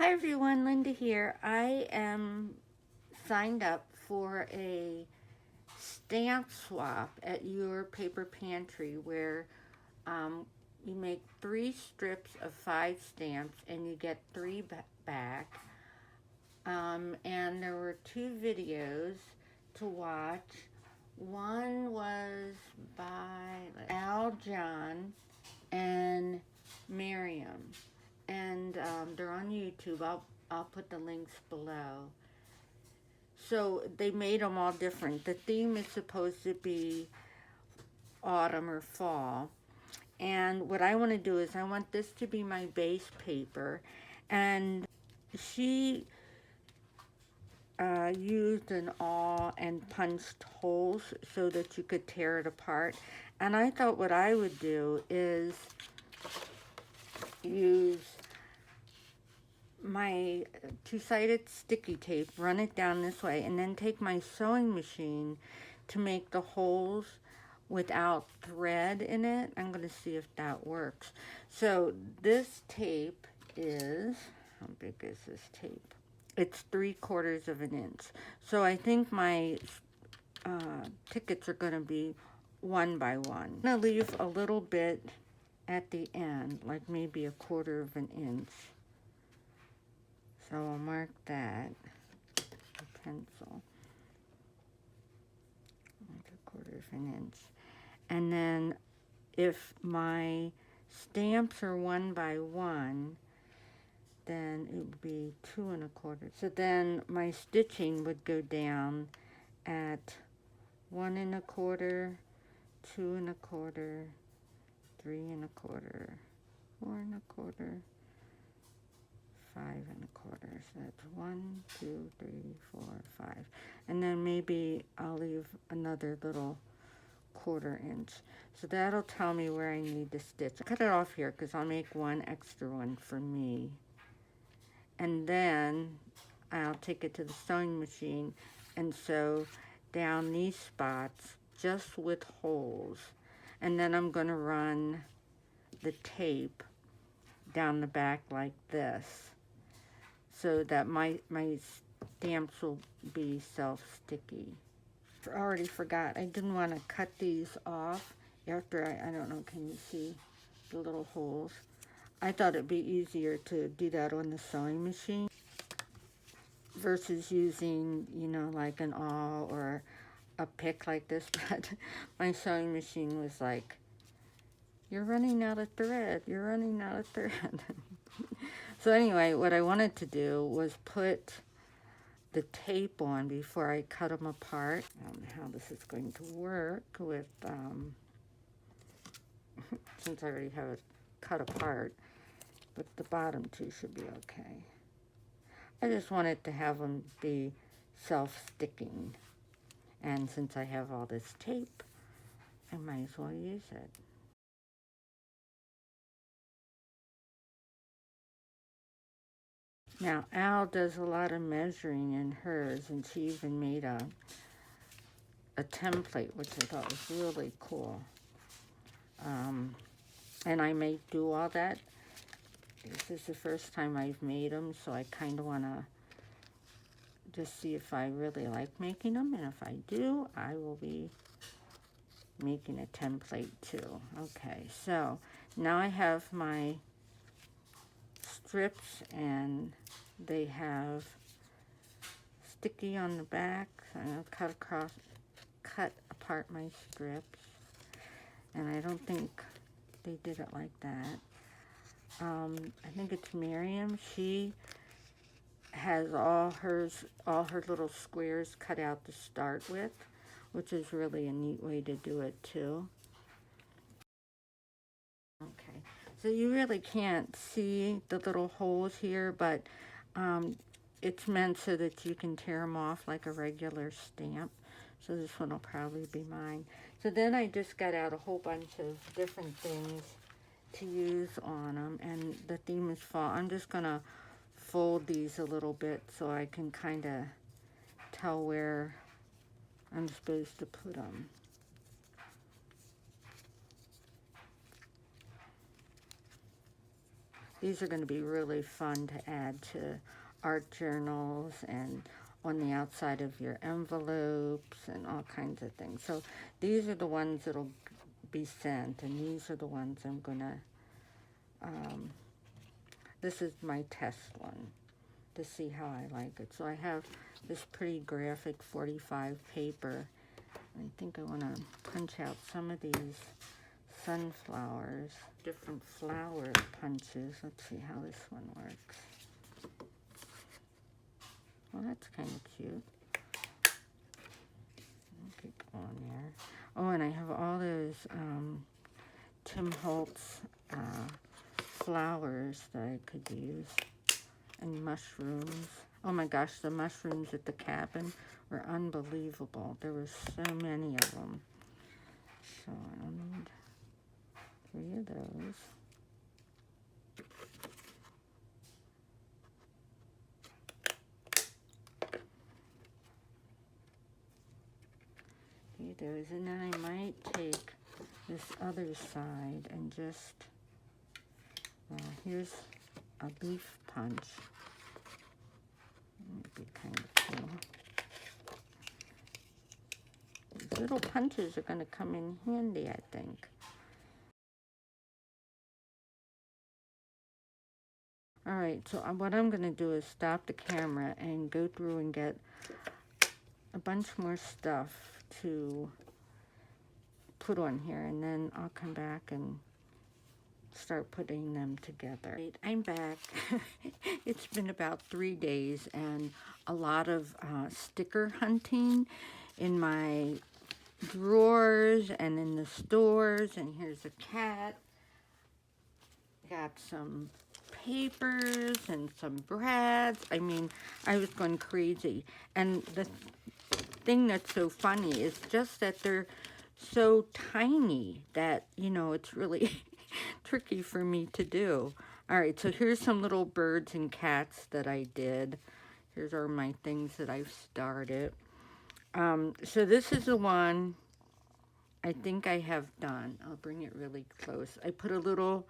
Hi everyone, Linda here. I am signed up for a stamp swap at Your Paper Pantry where you make 3 strips of 5 stamps and you get 3 back. And there were 2 videos to watch. One was by Al John and Miriam, and they're on YouTube. I'll put the links below. So they made them all different. The theme is supposed to be autumn or fall. And what I want to do is I want this to be my base paper. And she used an awl and punched holes so that you could tear it apart. And I thought what I would do is use my two-sided sticky tape, run it down this way, and then take my sewing machine to make the holes without thread in it. I'm going to see if that works. So this tape is, how big is this tape? It's 3/4 of an inch. So I think my tickets are going to be 1 by 1. I'm going to leave a little bit at the end, like maybe 1/4 of an inch. So I'll mark that with a pencil, like 1/4 of an inch. And then if my stamps are 1 by 1, then it would be 2 1/4. So then my stitching would go down at 1 1/4, 2 1/4, 3 1/4, 4 1/4, 5 1/4. So that's 1, 2, 3, 4, 5. And then maybe I'll leave another little 1/4 inch. So that'll tell me where I need to stitch. I'll cut it off here because I'll make one extra one for me. And then I'll take it to the sewing machine and sew down these spots just with holes. And then I'm going to run the tape down the back like this, so that my stamps will be self-sticky. I already forgot, I didn't want to cut these off after I don't know, can you see the little holes? I thought it'd be easier to do that on the sewing machine versus using, you know, like an awl or a pick like this, but my sewing machine was like, you're running out of thread, you're running out of thread. So anyway, what I wanted to do was put the tape on before I cut them apart. I don't know how this is going to work with, since I already have it cut apart, but the bottom 2 should be okay. I just wanted to have them be self-sticking, and since I have all this tape, I might as well use it. Now, Al does a lot of measuring in hers, and she even made a template, which I thought was really cool. And I may do all that. This is the first time I've made them, so I kind of want to just see if I really like making them. And if I do, I will be making a template too. Okay, so now I have my strips, and they have sticky on the back. So I'm going to cut apart my strips, and I don't think they did it like that. I think it's Miriam. She has all her little squares cut out to start with, which is really a neat way to do it too. Okay, so you really can't see the little holes here, but it's meant so that you can tear them off like a regular stamp. So this one will probably be mine. So then I just got out a whole bunch of different things to use on them, and the theme is fall. I'm just gonna fold these a little bit so I can kind of tell where I'm supposed to put them. these are going to be really fun to add to art journals and on the outside of your envelopes and all kinds of things. So these are the ones that'll be sent, and these are the ones I'm going to, this is my test one to see how I like it. So I have this pretty graphic 45 paper. I think I want to punch out some of these sunflowers, different flower punches. Let's see how this one works. Well, that's kind of cute. I'll keep going there. Oh, and I have all those Tim Holtz flowers that I could use, and mushrooms. Oh my gosh, the mushrooms at the cabin were unbelievable. There were so many of them. So I'll need 3 of those. Those, and then I might take this other side and just, well, here's a leaf punch. That would be kind of cool. These little punches are going to come in handy, I think. Alright, so what I'm going to do is stop the camera and go through and get a bunch more stuff to put on here, and then I'll come back and start putting them together. I'm back. It's been about 3 days and a lot of sticker hunting in my drawers and in the stores, and here's a cat. Got some papers and some brads. I mean, I was going crazy. And the thing that's so funny is just that they're so tiny that, you know, it's really tricky for me to do. All right, so here's some little birds and cats that I did. Here's are my things that I've started. So this is the one I think I have done. I'll bring it really close. I put a little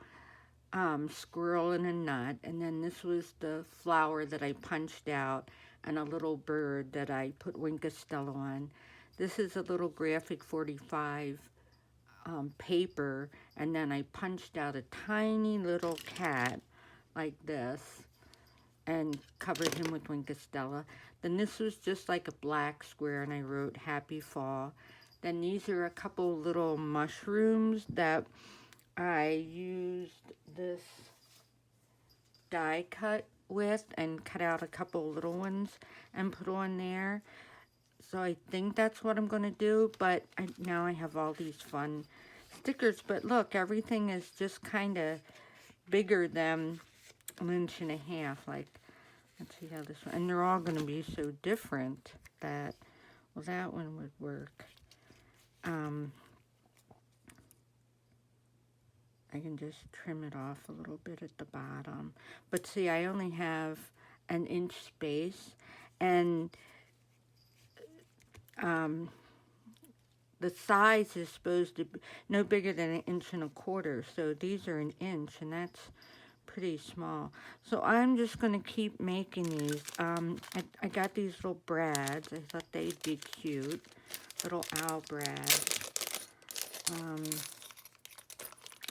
squirrel in a nut, and then this was the flower that I punched out, and a little bird that I put Wink Stella on. This is a little graphic 45 paper, and then I punched out a tiny little cat like this and covered him with Wink Stella. Then this was just like a black square, and I wrote Happy Fall. Then these are a couple little mushrooms that I used this die cut with and cut out a couple little ones and put on there. So I think that's what I'm going to do, but now I have all these fun stickers. But look, everything is just kind of bigger than 1.5 inches. Like, let's see how this one, and they're all going to be so different that, well, that one would work. I can just trim it off a little bit at the bottom. But see, I only have 1 inch space, and the size is supposed to be no bigger than 1.25 inches. So these are 1 inch, and that's pretty small. So I'm just going to keep making these. I got these little brads. I thought they'd be cute. Little owl brads.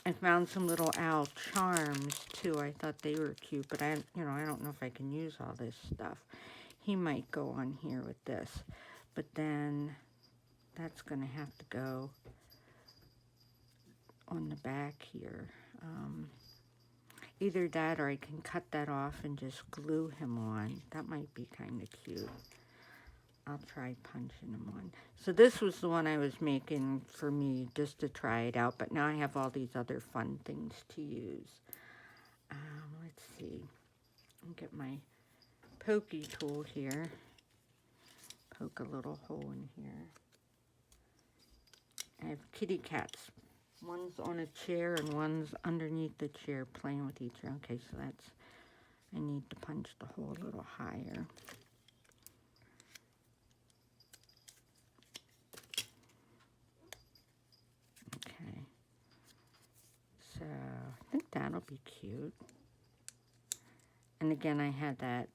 I found some little owl charms too. I thought they were cute, but I don't know if I can use all this stuff. He might go on here with this, but then that's going to have to go on the back here. Either that, or I can cut that off and just glue him on. That might be kind of cute. I'll try punching them on. So this was the one I was making for me just to try it out, but now I have all these other fun things to use. Let's see. I'll get my pokey tool here. Poke a little hole in here. I have kitty cats. One's on a chair and one's underneath the chair playing with each other. Okay, so that's, I need to punch the hole a little higher. So I think that'll be cute. And again, I had that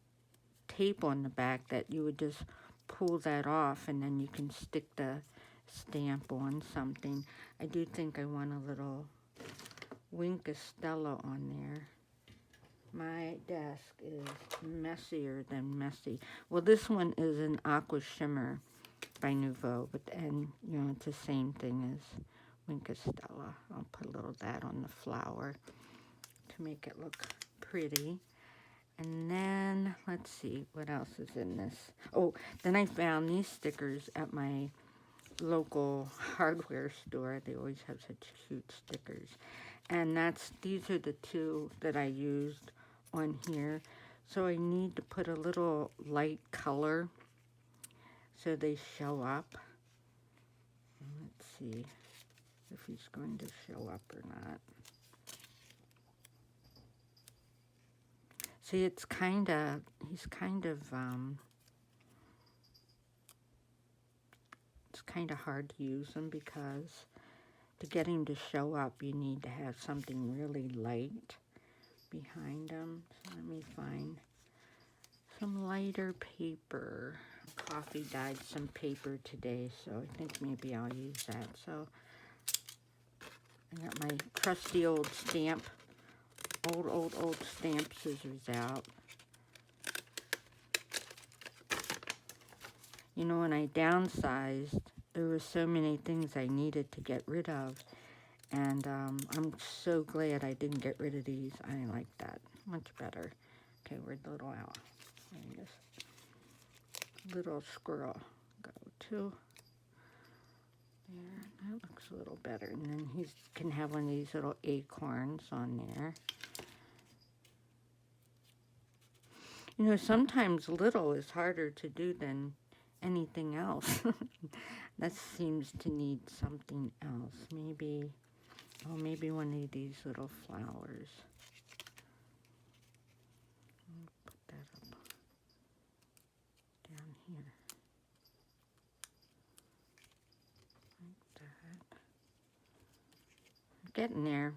tape on the back that you would just pull that off and then you can stick the stamp on something. I do think I want a little Wink of Stella on there. My desk is messier than messy. Well, this one is an Aqua Shimmer by Nouveau, but and you know it's the same thing as Wink of Stella. I'll put a little of that on the flower to make it look pretty. And then let's see what else is in this. Oh, then I found these stickers at my local hardware store. They always have such cute stickers. And these are the two that I used on here. So I need to put a little light color so they show up. Let's see if he's going to show up or not. See, he's kind of, it's kind of hard to use him because to get him to show up, you need to have something really light behind him. So let me find some lighter paper. Coffee dyed some paper today, so I think maybe I'll use that. So I got my trusty old stamp, old stamp scissors out. You know, when I downsized, there were so many things I needed to get rid of, and I'm so glad I didn't get rid of these. I like that much better. Okay, where'd the little owl? There he is. Little squirrel go to there. That looks a little better. And then he can have one of these little acorns on there. You know, sometimes little is harder to do than anything else. That seems to need something else. Maybe, oh, maybe one of these little flowers. Put that up down here. Like that. Getting there.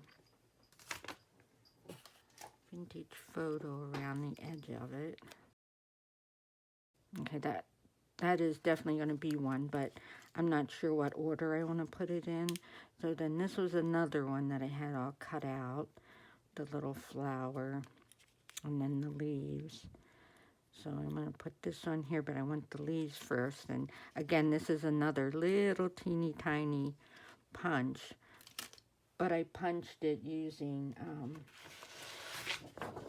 Vintage photo around the edge of it. Okay, that is definitely going to be one, but I'm not sure what order I want to put it in. So then this was another one that I had all cut out. The little flower and then the leaves. So I'm going to put this on here, but I want the leaves first. And again, this is another little teeny tiny punch, but I punched it using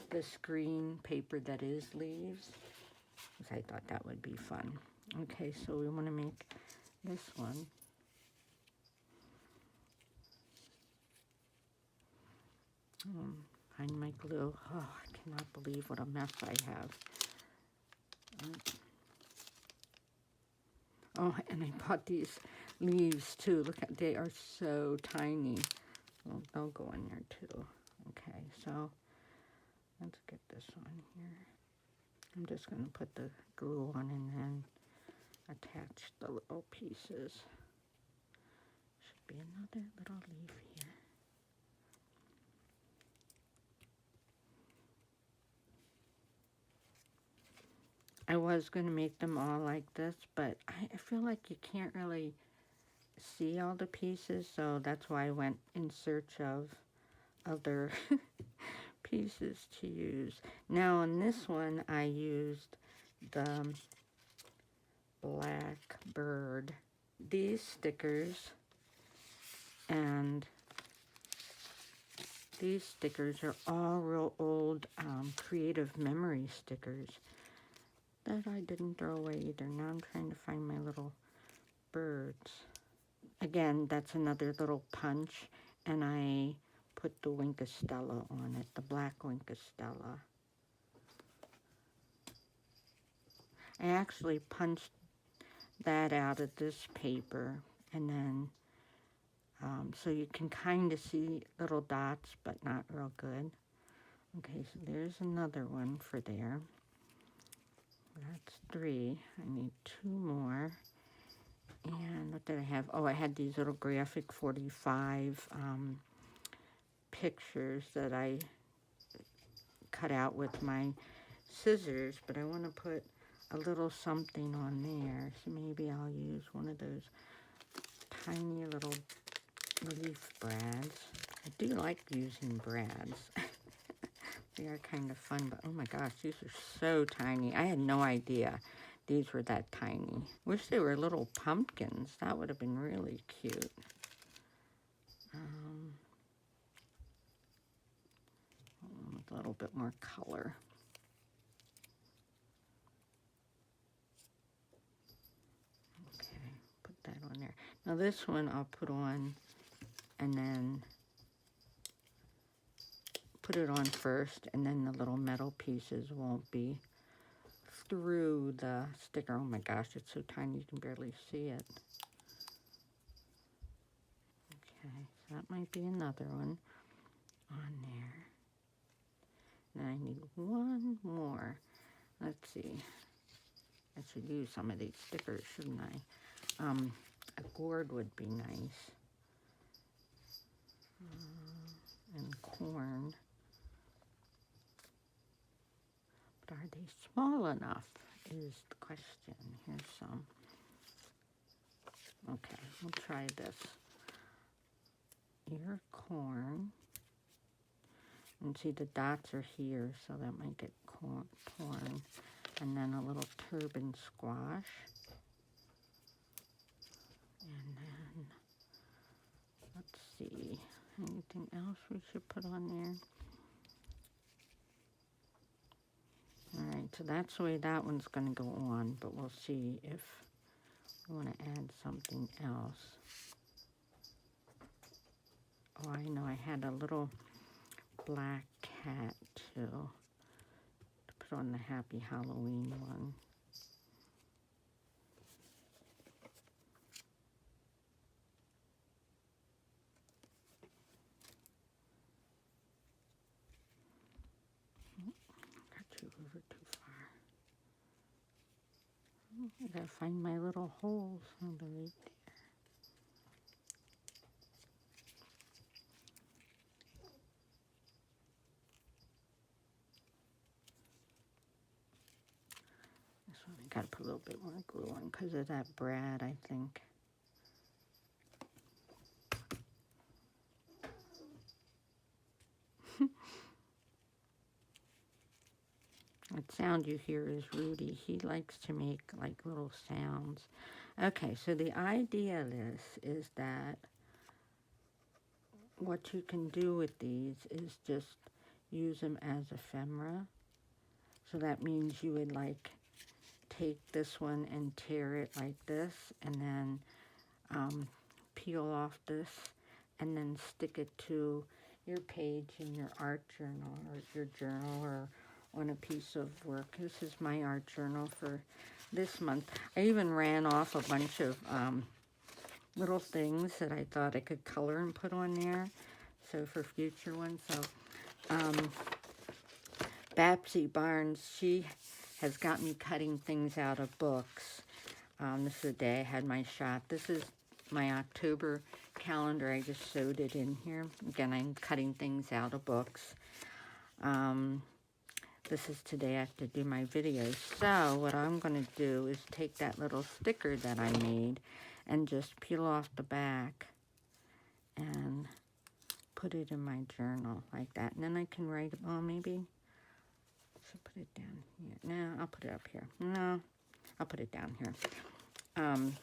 the screen paper that is leaves, because I thought that would be fun. Okay, so we want to make this one. Find my glue. Oh, I cannot believe what a mess I have. Oh, and I bought these leaves too. Look at, they are so tiny. Well, they'll go in there too. Okay, so let's get this on here. I'm just going to put the glue on and then attach the little pieces. Should be another little leaf here. I was going to make them all like this, but I feel like you can't really see all the pieces, so that's why I went in search of other pieces to use. Now on this one, I used the Black Bird. These stickers and these stickers are all real old creative memory stickers that I didn't throw away either. Now I'm trying to find my little birds. Again, that's another little punch, and I put the Wink of Stella on it, the black Wink of Stella. I actually punched that out of this paper, and then so you can kind of see little dots, but not real good. Okay, so there's another one for there. That's 3. I need 2 more. And what did I have? Oh, I had these little graphic 45 pictures that I cut out with my scissors, but I want to put a little something on there. So maybe I'll use one of those tiny little relief brads. I do like using brads. They are kind of fun, but oh my gosh, these are so tiny. I had no idea these were that tiny. Wish they were little pumpkins. That would have been really cute. With a little bit more color. Okay, put that on there. Now this one I'll put on and then put it on first, and then the little metal pieces won't be through the sticker. Oh my gosh, it's so tiny you can barely see it. Okay, so that might be another one on there. And I need one more. Let's see. I should use some of these stickers, shouldn't I? A gourd would be nice. And corn. But are they small enough is the question. Here's some. Okay, we'll try this. Ear corn. And see the dots are here, so that might get corn. And then a little turban squash. And then, let's see, anything else we should put on there? Alright, so that's the way that one's going to go on, but we'll see if we want to add something else. Oh, I know, I had a little black cat, too, to put on the Happy Halloween one. Over too far. I gotta find my little holes. Oh, they're right there. This one I gotta put a little bit more glue on because of that brad, I think. That sound you hear is Rudy. He likes to make like little sounds. Okay, so the idea of this is that what you can do with these is just use them as ephemera. So that means you would like take this one and tear it like this, and then peel off this, and then stick it to your page in your art journal or your journal or on a piece of work. This is my art journal for this month. I even ran off a bunch of little things that I thought I could color and put on there, so for future ones. So Babsy Barnes, she has got me cutting things out of books. This is the day I had my shot. This is my October calendar. I just sewed it in here. Again, I'm cutting things out of books. This is today I have to do my videos. So what I'm going to do is take that little sticker that I made and just peel off the back and put it in my journal like that. And then I can write, oh, maybe I should put it down here. No, I'll put it up here. No, I'll put it down here. And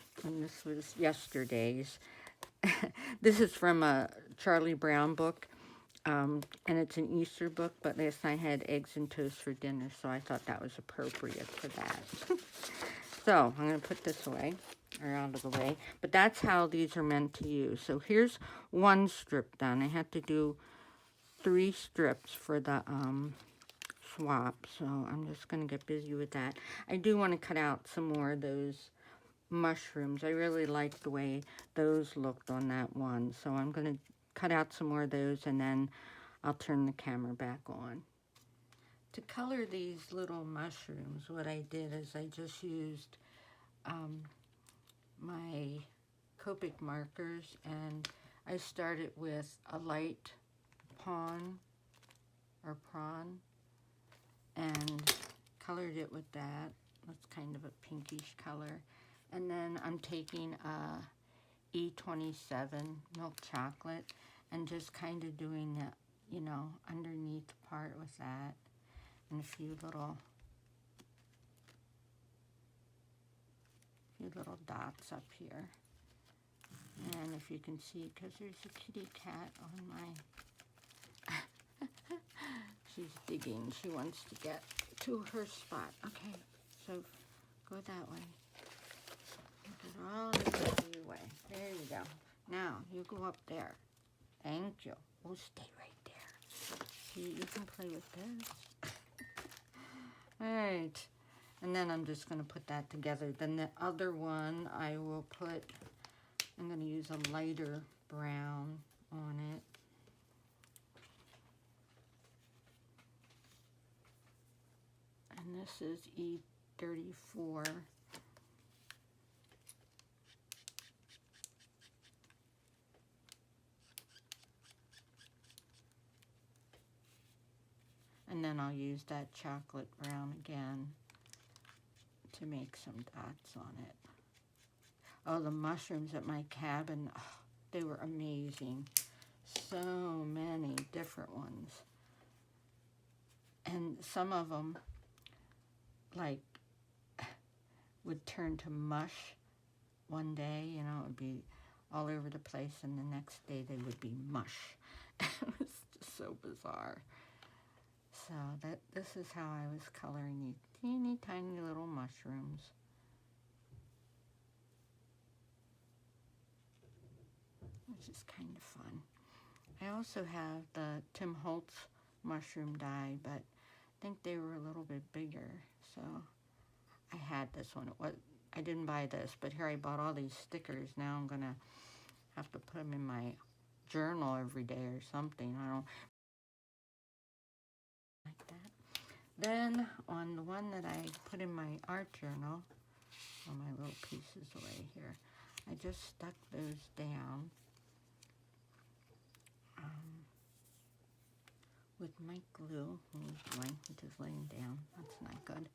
this was yesterday's. This is from a Charlie Brown book. And it's an Easter book, but last night I had eggs and toast for dinner, so I thought that was appropriate for that. So I'm going to put this away, or out of the way, but that's how these are meant to use. So here's one strip done. I had to do 3 strips for the swap, so I'm just going to get busy with that. I do want to cut out some more of those mushrooms. I really like the way those looked on that one, so I'm going to cut out some more of those, and then I'll turn the camera back on. To color these little mushrooms, what I did is I just used my Copic markers, and I started with a light prawn, and colored it with that. That's kind of a pinkish color. And then I'm taking a E27 milk chocolate and just kind of doing the, you know, underneath part with that, and a few little dots up here. And if you can see, because there's a kitty cat on my she's digging. She wants to get to her spot. Okay, so go that way. Get it all the way. There you go. Now, you go up there. Thank you. We'll stay right there. See, you can play with this. All right. And then I'm just going to put that together. Then the other one, I will put, I'm going to use a lighter brown on it. And this is E34. And then I'll use that chocolate brown again to make some dots on it. Oh, the mushrooms at my cabin, oh, they were amazing. So many different ones. And some of them, like, would turn to mush one day, you know, it would be all over the place, and the next day they would be mush. It was just so bizarre. So this is how I was coloring these teeny tiny little mushrooms. Which is kind of fun. I also have the Tim Holtz mushroom die, but I think they were a little bit bigger, so I had this one. I didn't buy this, but here I bought all these stickers. Now I'm gonna have to put them in my journal every day or something. I don't like that. Then on the one that I put in my art journal, on my little pieces away here, I just stuck those down with my glue. Mine, which is laying down. That's not good.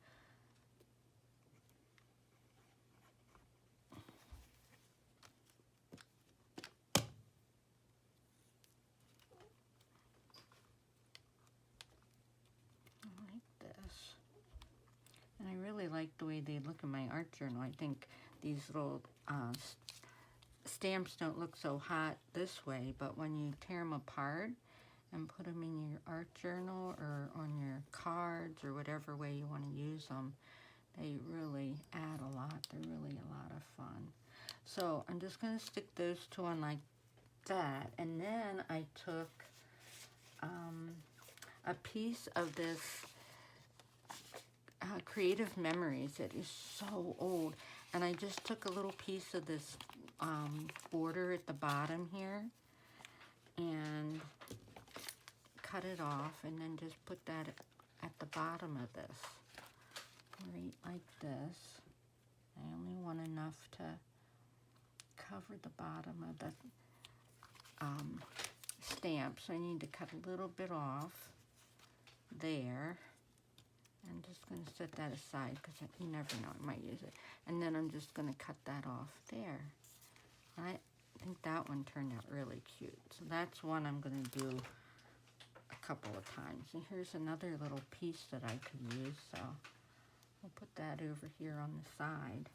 And I really like the way they look in my art journal. I think these little stamps don't look so hot this way, but when you tear them apart and put them in your art journal or on your cards or whatever way you want to use them, they really add a lot. They're really a lot of fun. So I'm just going to stick those two on like that. And then I took a piece of this Creative Memories. It is so old, and I just took a little piece of this border at the bottom here and cut it off, and then just put that at the bottom of this, right like this. I only want enough to cover the bottom of the stamp, so I need to cut a little bit off there. I'm just going to set that aside because you never know, I might use it. And then I'm just going to cut that off there. I think that one turned out really cute. So that's one I'm going to do a couple of times. And here's another little piece that I could use. So I'll put that over here on the side.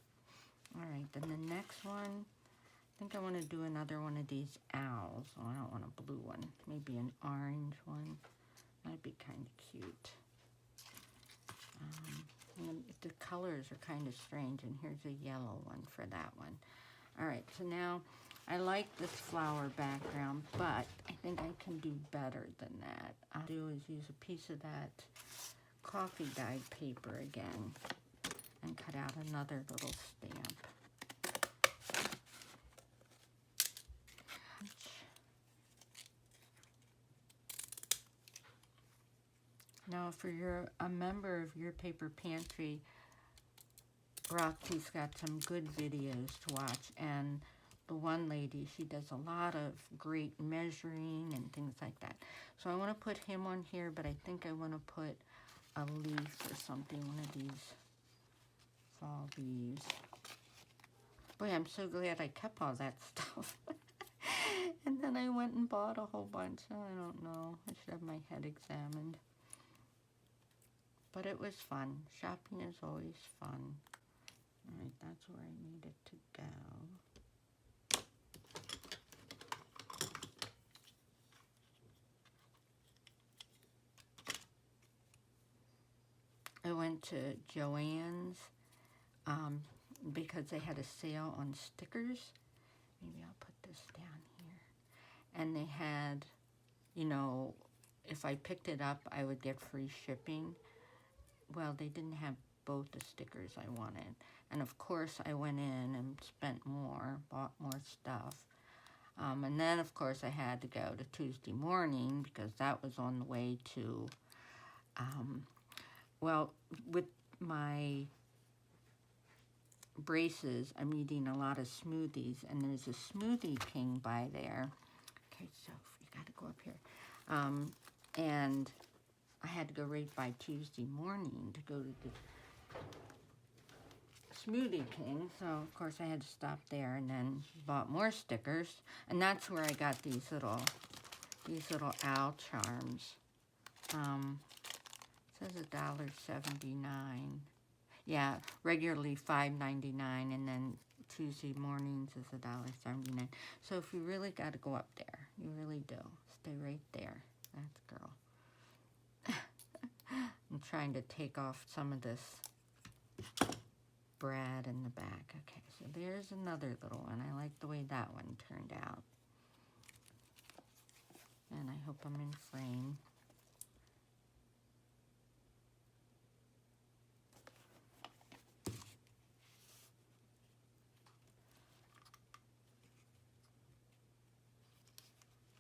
All right, then the next one, I think I want to do another one of these owls. Oh, I don't want a blue one. Maybe an orange one. That'd be kind of cute. And the colors are kind of strange, and here's a yellow one for that one. All right, so now I like this flower background, but I think I can do better than that. I'll do is use a piece of that coffee dyed paper again and cut out another little stamp. Now, if you're a member of Your Paper Pantry, Roxy's got some good videos to watch, and the one lady, she does a lot of great measuring and things like that. So I want to put him on here, but I think I want to put a leaf or something, one of these fall leaves. Boy, I'm so glad I kept all that stuff. And then I went and bought a whole bunch. I don't know. I should have my head examined. But it was fun. Shopping is always fun. All right, that's where I need it to go. I went to Joann's because they had a sale on stickers. Maybe I'll put this down here. And they had, you know, if I picked it up, I would get free shipping. Well, they didn't have both the stickers I wanted. And of course, I went in and spent more, bought more stuff. And then, of course, I had to go to Tuesday morning because that was on the way to, well, with my braces, I'm eating a lot of smoothies, and there's a Smoothie King by there. Okay, so you got to go up here. And I had to go right by Tuesday morning to go to the Smoothie King, so of course I had to stop there and then bought more stickers, and that's where I got these little owl charms. It says $1.79. Yeah, regularly $5.99, and then Tuesday mornings is $1.79. So if you really got to go up there, you really do. Stay right there. That's girl. I'm trying to take off some of this brad in the back. Okay, so there's another little one. I like the way that one turned out. And I hope I'm in frame.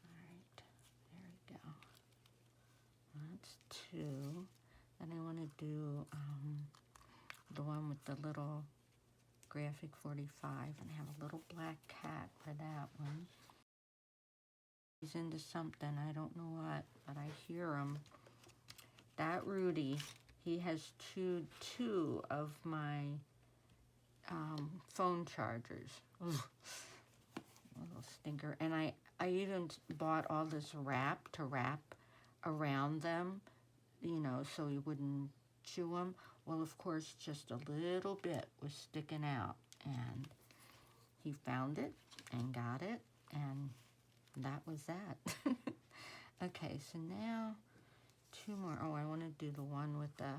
Alright, there we go. That's 2. Then I want to do the one with the little graphic 45, and I have a little black cat for that one. He's into something, I don't know what, but I hear him. That Rudy, he has chewed 2 of my phone chargers. Ugh. Little stinker. And I even bought all this wrap to wrap around them, you know, so he wouldn't chew them. Well, of course, just a little bit was sticking out, and he found it and got it, and that was that. Okay, so now 2 more. Oh, I want to do the one with the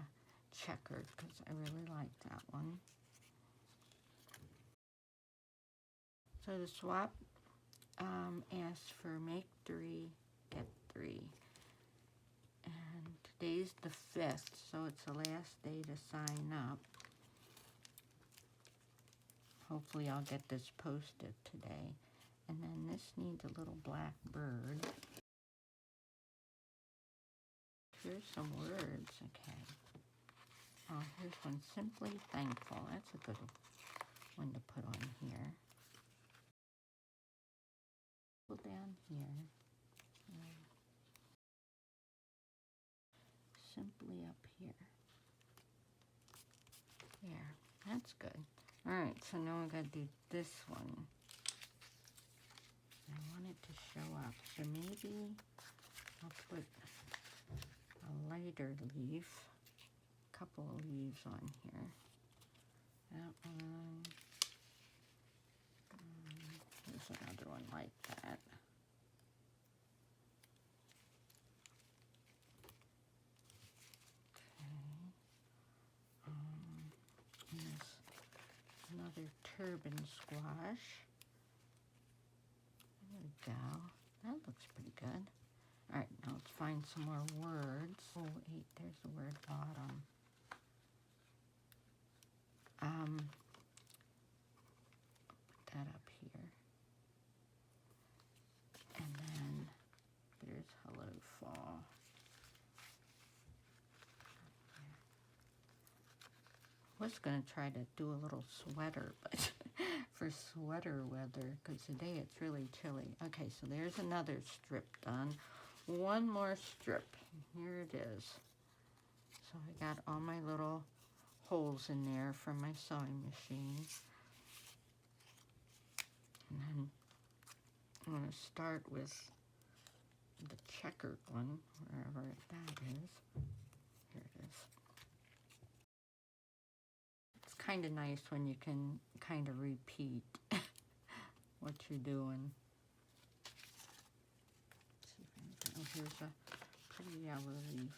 checkered because I really like that one. So the swap asks for make 3, get 3. And today's the 5th, so it's the last day to sign up. Hopefully I'll get this posted today. And then this needs a little black bird. Here's some words, okay. Oh, here's one, simply thankful. That's a good one to put on here. Go down here. Simply up here. There, that's good. All right, so now I gotta do this one. I want it to show up, so maybe I'll put a lighter leaf, a couple of leaves on here. That one. There's another one like that. Another turban squash. There we go. That looks pretty good. All right, now let's find some more words. Oh, wait, there's the word autumn. Put that up here. And then there's hello fall. I was going to try to do a little sweater, but for sweater weather, because today it's really chilly. Okay, so there's another strip done. One more strip. Here it is. So I got all my little holes in there from my sewing machine. And then I'm going to start with the checkered one, wherever that is. Here it is. It's kind of nice when you can kind of repeat what you're doing. Let's see if I can, oh, here's a pretty yellow leaf.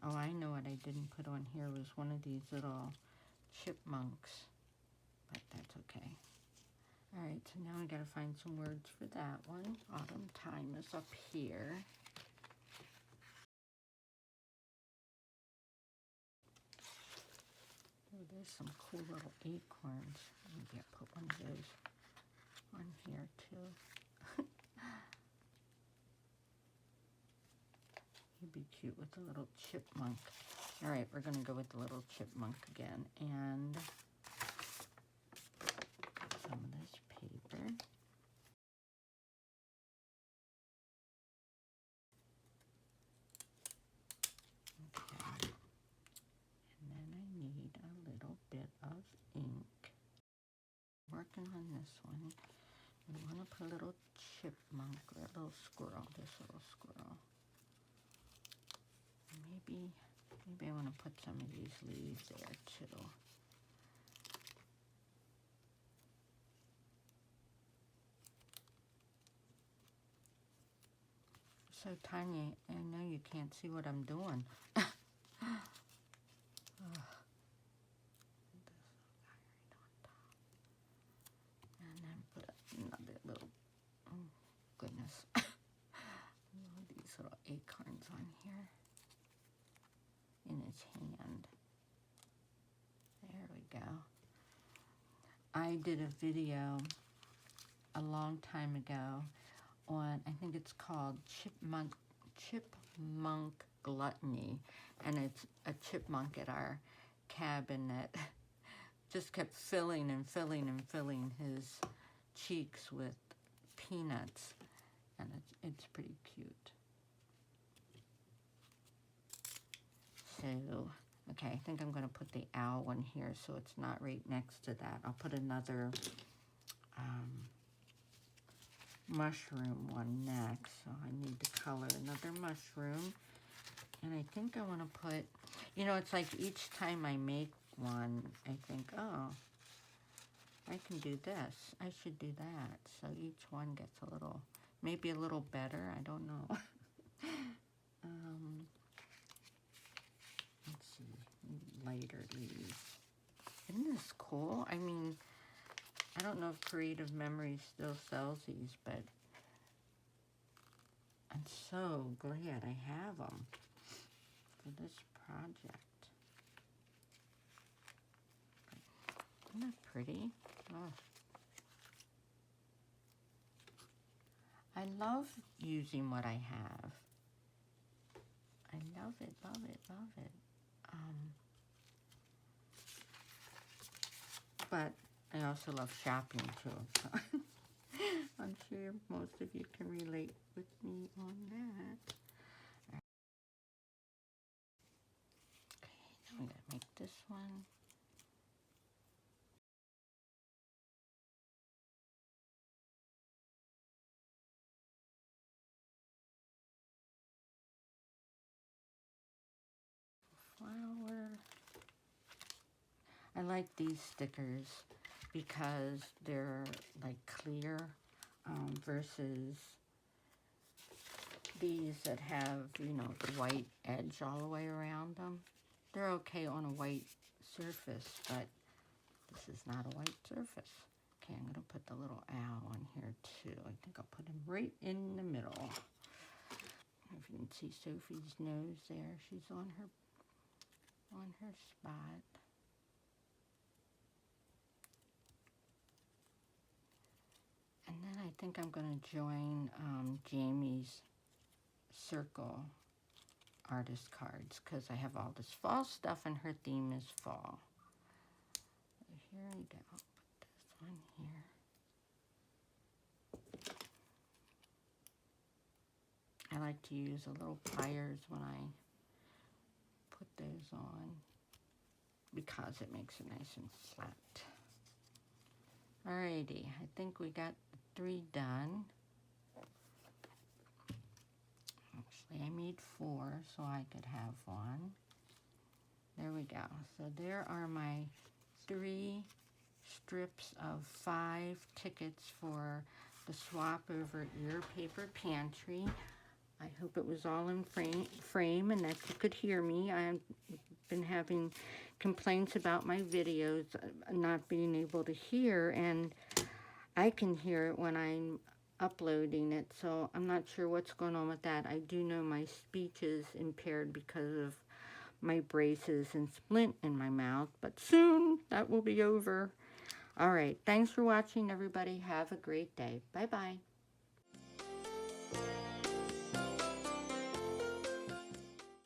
Oh, I know what I didn't put on here was one of these little chipmunks, but that's okay. All right, so now I gotta find some words for that one. Autumn time is up here. Oh, there's some cool little acorns. Maybe I'll put one of those on here too. He'd be cute with the little chipmunk. All right, we're gonna go with the little chipmunk again, and some of this paper. Okay, and then I need a little bit of ink. Working on this one. We want to put a little chipmunk or a little squirrel, this little squirrel. Maybe I want to put some of these leaves there too. So tiny, I know you can't see what I'm doing. And then put another little, oh goodness, these little acorns on here in his hand. There we go. I did a video a long time ago on, I think it's called Chipmunk Gluttony, and it's a chipmunk at our cabin that just kept filling and filling and filling his cheeks with peanuts, and it's pretty cute. So, okay, I think I'm going to put the owl one here so it's not right next to that. I'll put another mushroom one next. So I need to color another mushroom. And I think I want to put, you know, it's like each time I make one, I think, oh, I can do this. I should do that. So each one gets a little, maybe a little better. I don't know. Let's see, lighter leaves. Isn't this cool? I mean, I don't know if Creative Memories still sells these, but I'm so glad I have them for this project. Isn't that pretty? Oh. I love using what I have. I love it, love it, love it. But I also love shopping too. So I'm sure most of you can relate with me on that. Right. Okay, now I'm gonna make this one. Flower. I like these stickers because they're like clear versus these that have, you know, the white edge all the way around them. They're okay on a white surface, but this is not a white surface. Okay, I'm gonna put the little owl on here too. I think I'll put him right in the middle. If you can see Sophie's nose there, she's on her spot. And then I think I'm going to join Jamie's circle artist cards because I have all this fall stuff and her theme is fall. So here we go. Put this one here. like to use a little pliers when I put those on because it makes it nice and flat. Alrighty, I think we got 3 done. Actually, I made 4 so I could have one. There we go. So there are my 3 strips of 5 tickets for the swap over at Your Paper Pantry. I hope it was all in frame and that you could hear me. I've been having complaints about my videos not being able to hear, and I can hear it when I'm uploading it, so I'm not sure what's going on with that. I do know my speech is impaired because of my braces and splint in my mouth, but soon that will be over. All right, thanks for watching, everybody. Have a great day. Bye-bye.